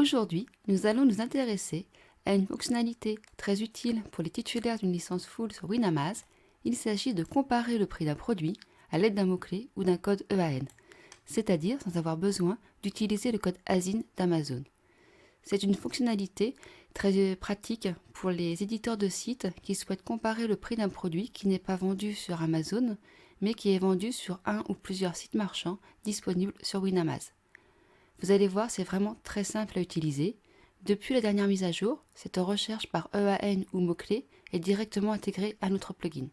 Aujourd'hui, nous allons nous intéresser à une fonctionnalité très utile pour les titulaires d'une licence full sur Winamase. Il s'agit de comparer le prix d'un produit à l'aide d'un mot-clé ou d'un code EAN, c'est-à-dire sans avoir besoin d'utiliser le code ASIN d'Amazon. C'est une fonctionnalité très pratique pour les éditeurs de sites qui souhaitent comparer le prix d'un produit qui n'est pas vendu sur Amazon, mais qui est vendu sur un ou plusieurs sites marchands disponibles sur Winamase. Vous allez voir, c'est vraiment très simple à utiliser. Depuis la dernière mise à jour, cette recherche par EAN ou mots-clés est directement intégrée à notre plugin.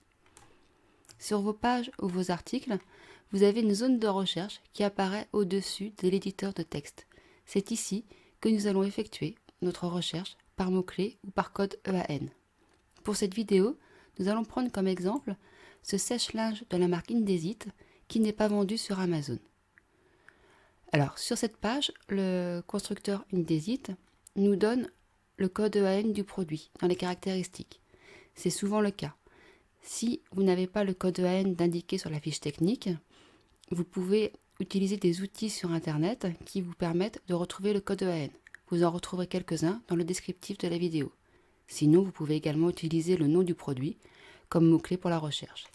Sur vos pages ou vos articles, vous avez une zone de recherche qui apparaît au-dessus de l'éditeur de texte. C'est ici que nous allons effectuer notre recherche par mots-clés ou par code EAN. Pour cette vidéo, nous allons prendre comme exemple ce sèche-linge de la marque Indesit qui n'est pas vendu sur Amazon. Alors, sur cette page, le constructeur Indesit nous donne le code EAN du produit dans les caractéristiques. C'est souvent le cas. Si vous n'avez pas le code EAN d'indiquer sur la fiche technique, vous pouvez utiliser des outils sur Internet qui vous permettent de retrouver le code EAN. Vous en retrouverez quelques-uns dans le descriptif de la vidéo. Sinon, vous pouvez également utiliser le nom du produit comme mot-clé pour la recherche.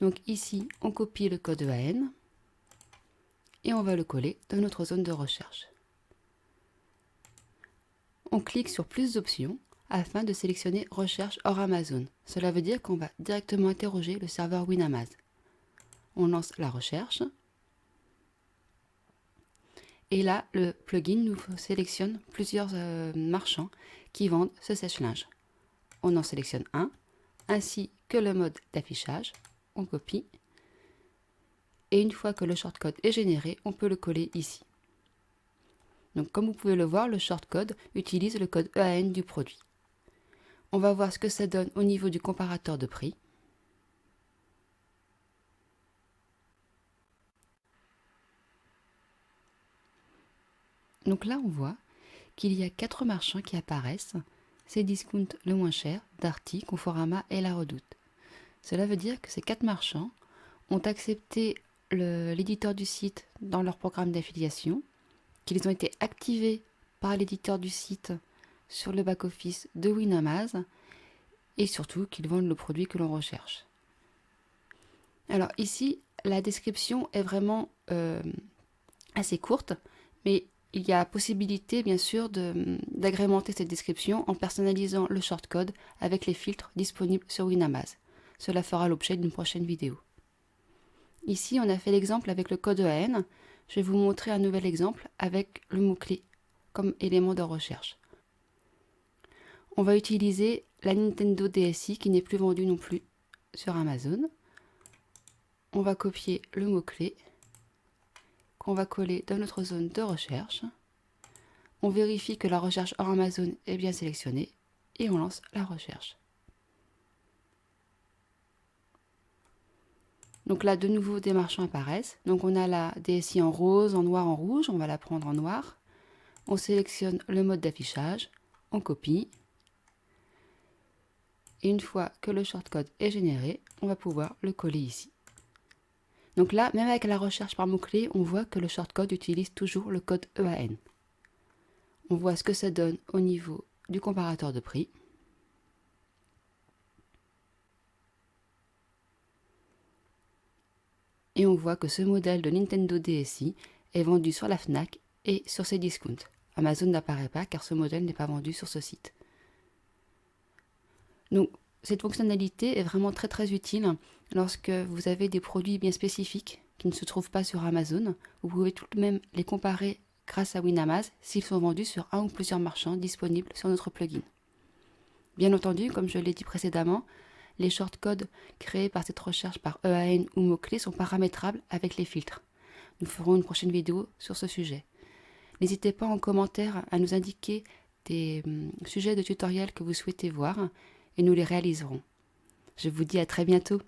Donc ici, on copie le code EAN et on va le coller dans notre zone de recherche. On clique sur plus d'options afin de sélectionner recherche hors Amazon. Cela veut dire qu'on va directement interroger le serveur Winamase. On lance la recherche. Et là, le plugin nous sélectionne plusieurs marchands qui vendent ce sèche-linge. On en sélectionne un, ainsi que le mode d'affichage. On copie. Et une fois que le shortcode est généré, on peut le coller ici. Donc comme vous pouvez le voir, le shortcode utilise le code EAN du produit. On va voir ce que ça donne au niveau du comparateur de prix. Donc là, on voit qu'il y a 4 marchands qui apparaissent. C'est Discount le moins cher, Darty, Conforama et La Redoute. Cela veut dire que ces 4 marchands ont accepté l'éditeur du site dans leur programme d'affiliation, qu'ils ont été activés par l'éditeur du site sur le back-office de Winamase et surtout qu'ils vendent le produit que l'on recherche. Alors ici, la description est vraiment assez courte, mais il y a possibilité bien sûr d'agrémenter cette description en personnalisant le shortcode avec les filtres disponibles sur Winamase. Cela fera l'objet d'une prochaine vidéo. Ici, on a fait l'exemple avec le code EAN. Je vais vous montrer un nouvel exemple avec le mot-clé comme élément de recherche. On va utiliser la Nintendo DSi qui n'est plus vendue non plus sur Amazon. On va copier le mot-clé qu'on va coller dans notre zone de recherche. On vérifie que la recherche hors Amazon est bien sélectionnée et on lance la recherche. Donc là, de nouveau, des marchands apparaissent. Donc on a la DSi en rose, en noir, en rouge. On va la prendre en noir. On sélectionne le mode d'affichage. On copie. Et une fois que le shortcode est généré, on va pouvoir le coller ici. Donc là, même avec la recherche par mots-clés, on voit que le shortcode utilise toujours le code EAN. On voit ce que ça donne au niveau du comparateur de prix. Et on voit que ce modèle de Nintendo DSi est vendu sur la Fnac et sur Cdiscount. Amazon n'apparaît pas car ce modèle n'est pas vendu sur ce site. Donc cette fonctionnalité est vraiment très utile lorsque vous avez des produits bien spécifiques qui ne se trouvent pas sur Amazon. Vous pouvez tout de même les comparer grâce à Winamase s'ils sont vendus sur un ou plusieurs marchands disponibles sur notre plugin. Bien entendu, comme je l'ai dit précédemment, les shortcodes créés par cette recherche par EAN ou mots-clés sont paramétrables avec les filtres. Nous ferons une prochaine vidéo sur ce sujet. N'hésitez pas en commentaire à nous indiquer des sujets de tutoriel que vous souhaitez voir et nous les réaliserons. Je vous dis à très bientôt.